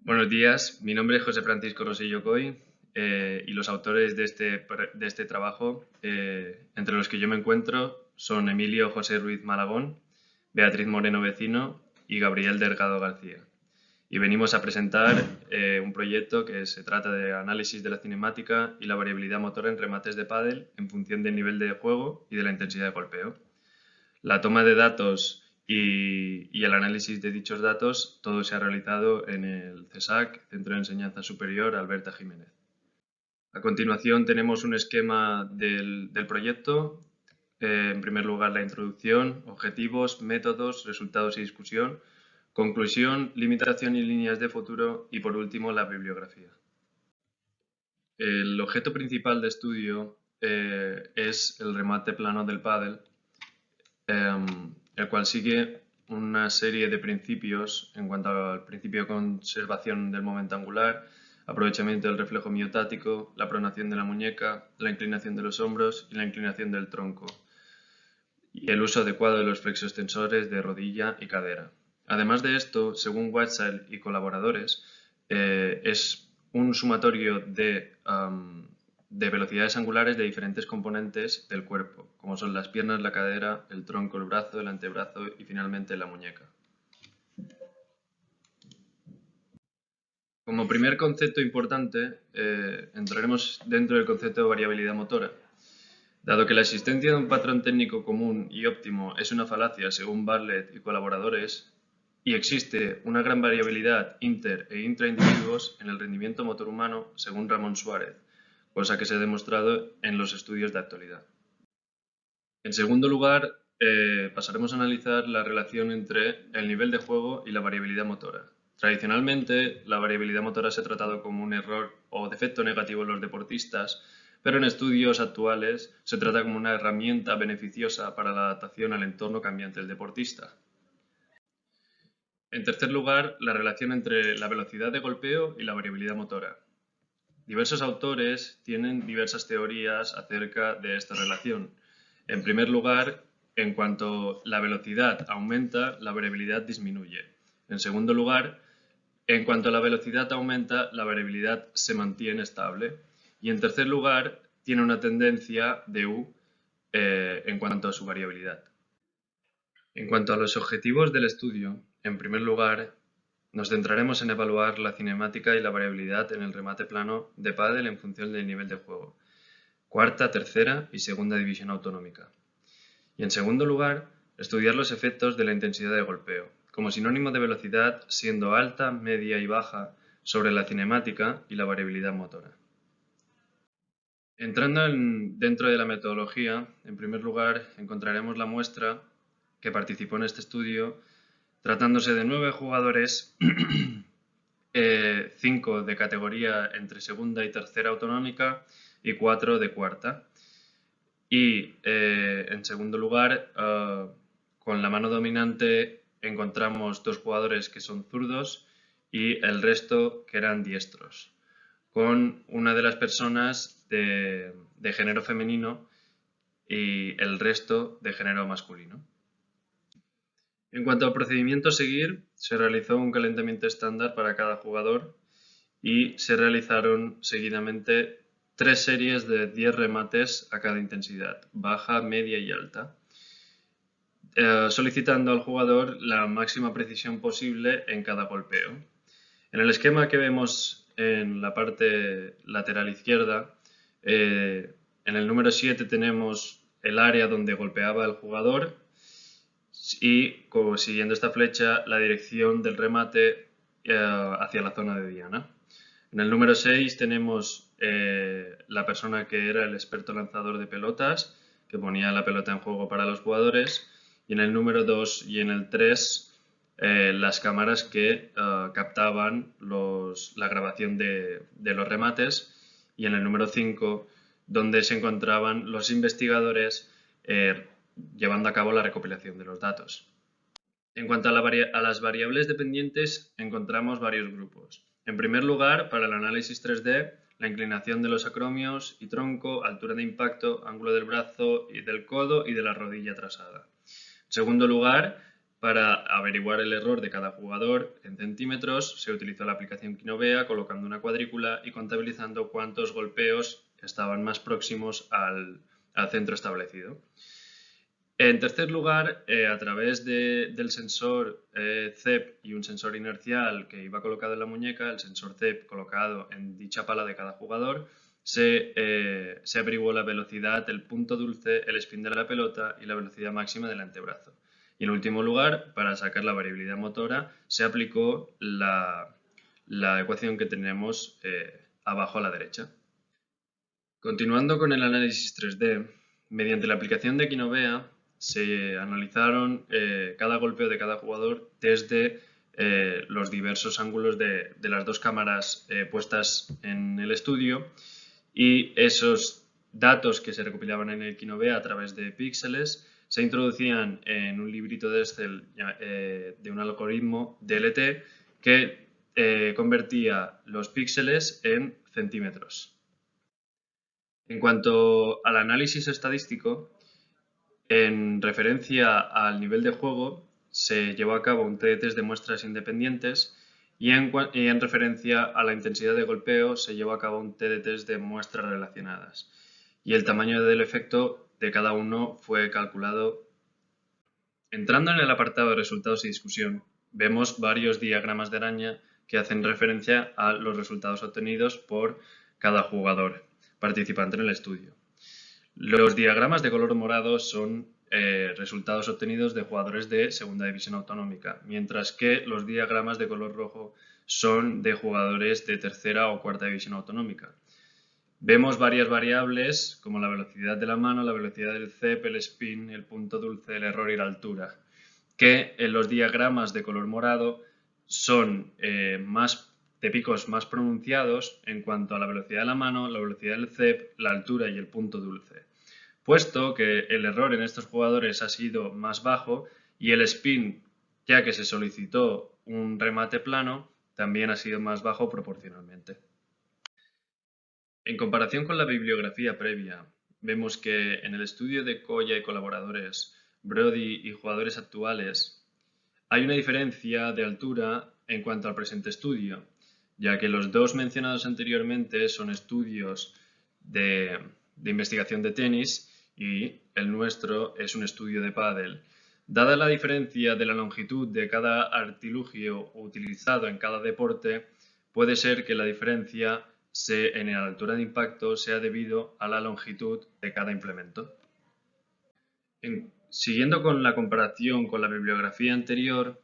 Buenos días, mi nombre es José Francisco Rosillo Coy y los autores de este trabajo, entre los que yo me encuentro, son Emilio José Ruiz Malagón, Beatriz Moreno Vecino y Gabriel Delgado García. Y venimos a presentar un proyecto que se trata de análisis de la cinemática y la variabilidad motora en remates de pádel en función del nivel de juego y de la intensidad de golpeo. La toma de datos y el análisis de dichos datos, todo se ha realizado en el CESAC, Centro de Enseñanza Superior Alberta Jiménez. A continuación tenemos un esquema del proyecto. En primer lugar, la introducción, objetivos, métodos, resultados y discusión, conclusión, limitación y líneas de futuro y, por último, la bibliografía. El objeto principal de estudio es el remate plano del pádel, el cual sigue una serie de principios en cuanto al principio de conservación del momento angular, aprovechamiento del reflejo miotático, la pronación de la muñeca, la inclinación de los hombros y la inclinación del tronco, y el uso adecuado de los flexoextensores de rodilla y cadera. Además de esto, según Whiteside y colaboradores, es un sumatorio de velocidades angulares de diferentes componentes del cuerpo, como son las piernas, la cadera, el tronco, el brazo, el antebrazo y finalmente la muñeca. Como primer concepto importante, entraremos dentro del concepto de variabilidad motora. Dado que la existencia de un patrón técnico común y óptimo es una falacia según Bartlett y colaboradores, y existe una gran variabilidad inter e intraindividuos en el rendimiento motor humano según Ramón Suárez, cosa que se ha demostrado en los estudios de actualidad. En segundo lugar, pasaremos a analizar la relación entre el nivel de juego y la variabilidad motora. Tradicionalmente, la variabilidad motora se ha tratado como un error o defecto negativo en los deportistas, pero en estudios actuales se trata como una herramienta beneficiosa para la adaptación al entorno cambiante del deportista. En tercer lugar, la relación entre la velocidad de golpeo y la variabilidad motora. Diversos autores tienen diversas teorías acerca de esta relación. En primer lugar, en cuanto la velocidad aumenta, la variabilidad disminuye. En segundo lugar, en cuanto la velocidad aumenta, la variabilidad se mantiene estable. Y en tercer lugar, tiene una tendencia de U en cuanto a su variabilidad. En cuanto a los objetivos del estudio, en primer lugar, nos centraremos en evaluar la cinemática y la variabilidad en el remate plano de pádel en función del nivel de juego, cuarta, tercera y segunda división autonómica. Y en segundo lugar, estudiar los efectos de la intensidad de golpeo, como sinónimo de velocidad siendo alta, media y baja sobre la cinemática y la variabilidad motora. Entrando dentro de la metodología, en primer lugar encontraremos la muestra que participó en este estudio, tratándose de 9 jugadores, 5 de categoría entre segunda y tercera autonómica y 4 de cuarta. Y en segundo lugar, con la mano dominante encontramos 2 jugadores que son zurdos y el resto que eran diestros, con una de las personas de género femenino y el resto de género masculino. En cuanto al procedimiento a seguir, se realizó un calentamiento estándar para cada jugador y se realizaron seguidamente 3 series de 10 remates a cada intensidad, baja, media y alta, solicitando al jugador la máxima precisión posible en cada golpeo. En el esquema que vemos en la parte lateral izquierda, en el número 7 tenemos el área donde golpeaba el jugador y, siguiendo esta flecha, la dirección del remate hacia la zona de diana. En el número 6 tenemos la persona que era el experto lanzador de pelotas, que ponía la pelota en juego para los jugadores, y en el número 2 y en el 3 las cámaras que captaban la grabación de los remates, y en el número 5 donde se encontraban los investigadores llevando a cabo la recopilación de los datos. En cuanto a las variables dependientes, encontramos varios grupos. En primer lugar, para el análisis 3D, la inclinación de los acromios y tronco, altura de impacto, ángulo del brazo y del codo y de la rodilla trasada. En segundo lugar, para averiguar el error de cada jugador en centímetros, se utilizó la aplicación Kinovea colocando una cuadrícula y contabilizando cuántos golpeos estaban más próximos al centro establecido. En tercer lugar, a través del sensor CEP y un sensor inercial que iba colocado en la muñeca, el sensor CEP colocado en dicha pala de cada jugador, se averiguó la velocidad, el punto dulce, el spin de la pelota y la velocidad máxima del antebrazo. Y en último lugar, para sacar la variabilidad motora, se aplicó la ecuación que tenemos abajo a la derecha. Continuando con el análisis 3D, mediante la aplicación de Kinovea se analizaron cada golpeo de cada jugador desde los diversos ángulos de las dos cámaras puestas en el estudio, y esos datos que se recopilaban en el Kinovea a través de píxeles se introducían en un librito de Excel de un algoritmo DLT que convertía los píxeles en centímetros. En cuanto al análisis estadístico, en referencia al nivel de juego, se llevó a cabo un t-test de muestras independientes y en referencia a la intensidad de golpeo se llevó a cabo un t-test de muestras relacionadas. Y el tamaño del efecto de cada uno fue calculado. Entrando en el apartado de resultados y discusión, vemos varios diagramas de araña que hacen referencia a los resultados obtenidos por cada jugador participante en el estudio. Los diagramas de color morado son resultados obtenidos de jugadores de segunda división autonómica, mientras que los diagramas de color rojo son de jugadores de tercera o cuarta división autonómica. Vemos varias variables como la velocidad de la mano, la velocidad del CEP, el spin, el punto dulce, el error y la altura, que en los diagramas de color morado son de picos más pronunciados en cuanto a la velocidad de la mano, la velocidad del CEP, la altura y el punto dulce, puesto que el error en estos jugadores ha sido más bajo y el spin, ya que se solicitó un remate plano, también ha sido más bajo proporcionalmente. En comparación con la bibliografía previa, vemos que en el estudio de Colla y colaboradores, Brody y jugadores actuales, hay una diferencia de altura en cuanto al presente estudio, ya que los dos mencionados anteriormente son estudios de investigación de tenis y el nuestro es un estudio de pádel. Dada la diferencia de la longitud de cada artilugio utilizado en cada deporte, puede ser que la diferencia en la altura de impacto sea debido a la longitud de cada implemento. Siguiendo con la comparación con la bibliografía anterior,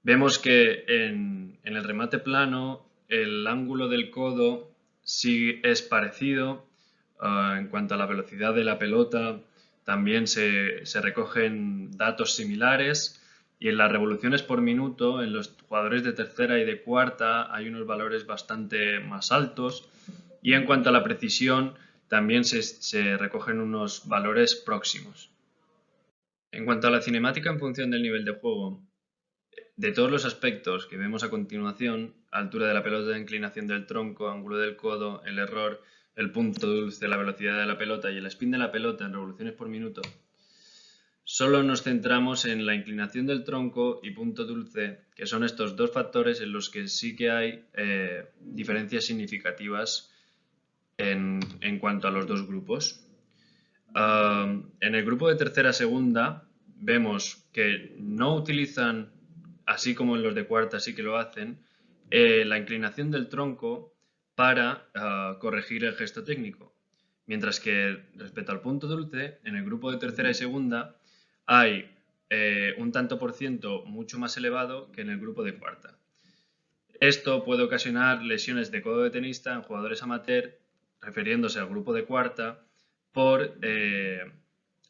vemos que en el remate plano el ángulo del codo sí es parecido. En cuanto a la velocidad de la pelota, también se recogen datos similares, y en las revoluciones por minuto en los jugadores de tercera y de cuarta hay unos valores bastante más altos, y en cuanto a la precisión también se recogen unos valores próximos. En cuanto a la cinemática en función del nivel de juego, de todos los aspectos que vemos a continuación, altura de la pelota, inclinación del tronco, ángulo del codo, el error, el punto dulce, la velocidad de la pelota y el spin de la pelota en revoluciones por minuto, solo nos centramos en la inclinación del tronco y punto dulce, que son estos dos factores en los que sí que hay diferencias significativas en cuanto a los dos grupos. En el grupo de tercera a segunda vemos que no utilizan, así como en los de cuarta sí que lo hacen, la inclinación del tronco para corregir el gesto técnico. Mientras que respecto al punto dulce, en el grupo de tercera y segunda hay un tanto por ciento mucho más elevado que en el grupo de cuarta. Esto puede ocasionar lesiones de codo de tenista en jugadores amateur, refiriéndose al grupo de cuarta,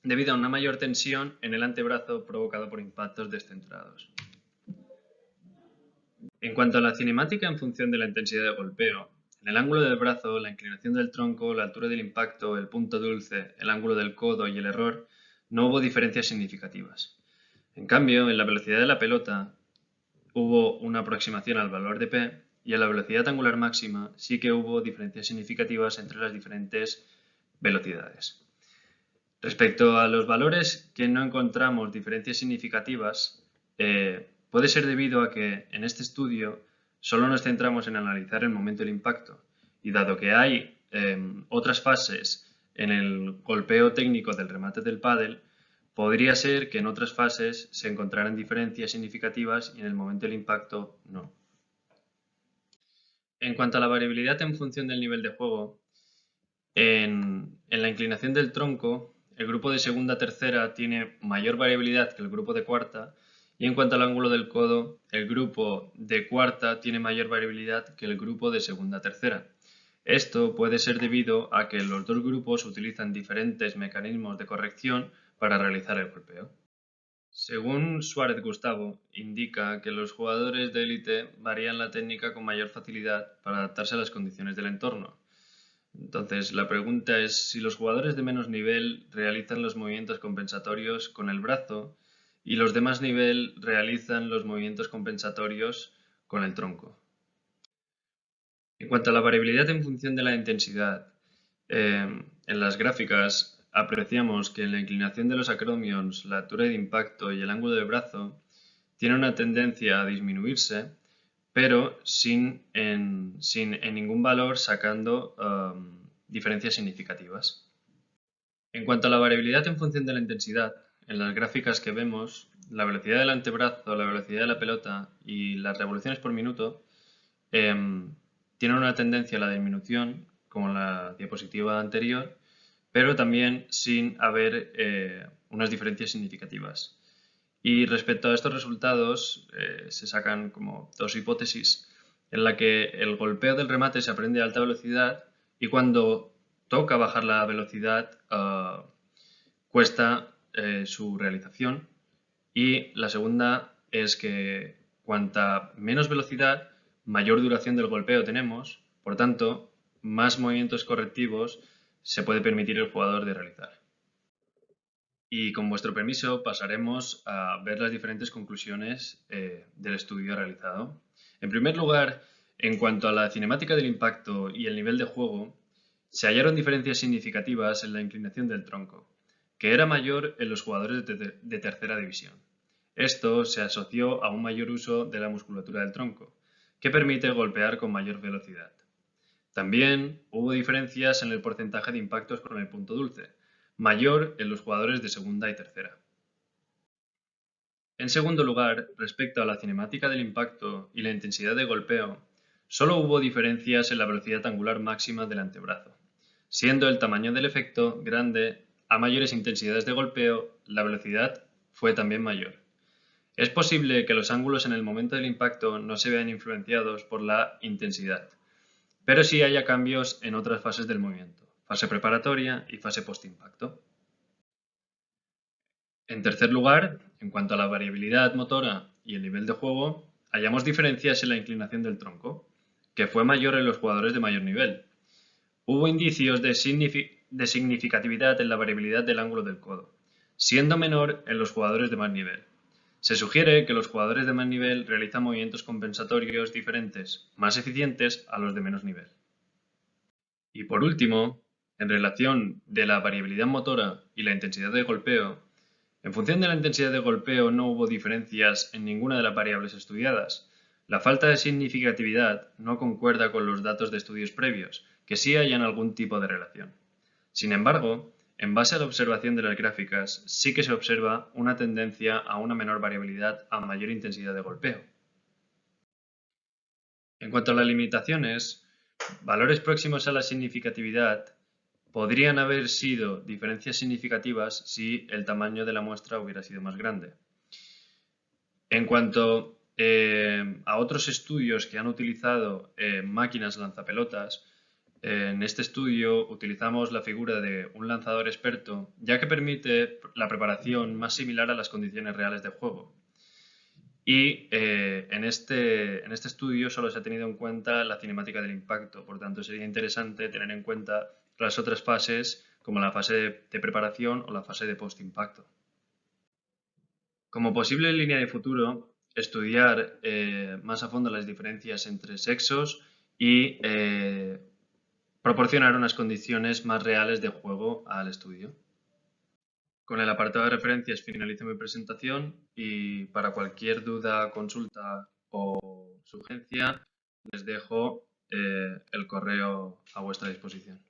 debido a una mayor tensión en el antebrazo provocado por impactos descentrados. En cuanto a la cinemática en función de la intensidad de golpeo, en el ángulo del brazo, la inclinación del tronco, la altura del impacto, el punto dulce, el ángulo del codo y el error, no hubo diferencias significativas. En cambio, en la velocidad de la pelota hubo una aproximación al valor de P, y en la velocidad angular máxima sí que hubo diferencias significativas entre las diferentes velocidades. Respecto a los valores que no encontramos diferencias significativas, puede ser debido a que en este estudio solo nos centramos en analizar el momento del impacto y dado que hay otras fases en el golpeo técnico del remate del pádel, podría ser que en otras fases se encontraran diferencias significativas y en el momento del impacto no. En cuanto a la variabilidad en función del nivel de juego, en la inclinación del tronco, el grupo de segunda-tercera tiene mayor variabilidad que el grupo de cuarta y en cuanto al ángulo del codo, el grupo de cuarta tiene mayor variabilidad que el grupo de segunda-tercera. Esto puede ser debido a que los dos grupos utilizan diferentes mecanismos de corrección para realizar el golpeo. Según Suárez Gustavo, indica que los jugadores de élite varían la técnica con mayor facilidad para adaptarse a las condiciones del entorno. Entonces, la pregunta es si los jugadores de menos nivel realizan los movimientos compensatorios con el brazo y los de más nivel realizan los movimientos compensatorios con el tronco. En cuanto a la variabilidad en función de la intensidad, en las gráficas apreciamos que en la inclinación de los acromions, la altura de impacto y el ángulo del brazo tiene una tendencia a disminuirse, pero sin en ningún valor sacando diferencias significativas. En cuanto a la variabilidad en función de la intensidad, en las gráficas que vemos, la velocidad del antebrazo, la velocidad de la pelota y las revoluciones por minuto tienen una tendencia a la disminución, como en la diapositiva anterior, pero también sin haber unas diferencias significativas. Y respecto a estos resultados, se sacan como dos hipótesis, en la que el golpeo del remate se aprende a alta velocidad y cuando toca bajar la velocidad cuesta su realización. Y la segunda es que cuanta menos velocidad, mayor duración del golpeo tenemos, por tanto, más movimientos correctivos se puede permitir el jugador de realizar. Y con vuestro permiso pasaremos a ver las diferentes conclusiones del estudio realizado. En primer lugar, en cuanto a la cinemática del impacto y el nivel de juego, se hallaron diferencias significativas en la inclinación del tronco, que era mayor en los jugadores de tercera división. Esto se asoció a un mayor uso de la musculatura del tronco, que permite golpear con mayor velocidad. También hubo diferencias en el porcentaje de impactos con el punto dulce, mayor en los jugadores de segunda y tercera. En segundo lugar, respecto a la cinemática del impacto y la intensidad de golpeo, solo hubo diferencias en la velocidad angular máxima del antebrazo, siendo el tamaño del efecto grande a mayores intensidades de golpeo, la velocidad fue también mayor. Es posible que los ángulos en el momento del impacto no se vean influenciados por la intensidad, pero sí haya cambios en otras fases del movimiento, fase preparatoria y fase post-impacto. En tercer lugar, en cuanto a la variabilidad motora y el nivel de juego, hallamos diferencias en la inclinación del tronco, que fue mayor en los jugadores de mayor nivel. Hubo indicios de significatividad en la variabilidad del ángulo del codo, siendo menor en los jugadores de más nivel. Se sugiere que los jugadores de más nivel realizan movimientos compensatorios diferentes, más eficientes a los de menos nivel. Y por último, en relación de la variabilidad motora y la intensidad de golpeo, en función de la intensidad de golpeo no hubo diferencias en ninguna de las variables estudiadas. La falta de significatividad no concuerda con los datos de estudios previos, que sí hayan algún tipo de relación. Sin embargo, en base a la observación de las gráficas, sí que se observa una tendencia a una menor variabilidad a mayor intensidad de golpeo. En cuanto a las limitaciones, valores próximos a la significatividad podrían haber sido diferencias significativas si el tamaño de la muestra hubiera sido más grande. En cuanto a otros estudios que han utilizado máquinas lanzapelotas, en este estudio utilizamos la figura de un lanzador experto, ya que permite la preparación más similar a las condiciones reales de juego. Y en este estudio solo se ha tenido en cuenta la cinemática del impacto, por tanto sería interesante tener en cuenta las otras fases, como la fase de preparación o la fase de post-impacto. Como posible línea de futuro, estudiar más a fondo las diferencias entre sexos y proporcionar unas condiciones más reales de juego al estudio. Con el apartado de referencias finalizo mi presentación y para cualquier duda, consulta o sugerencia les dejo el correo a vuestra disposición.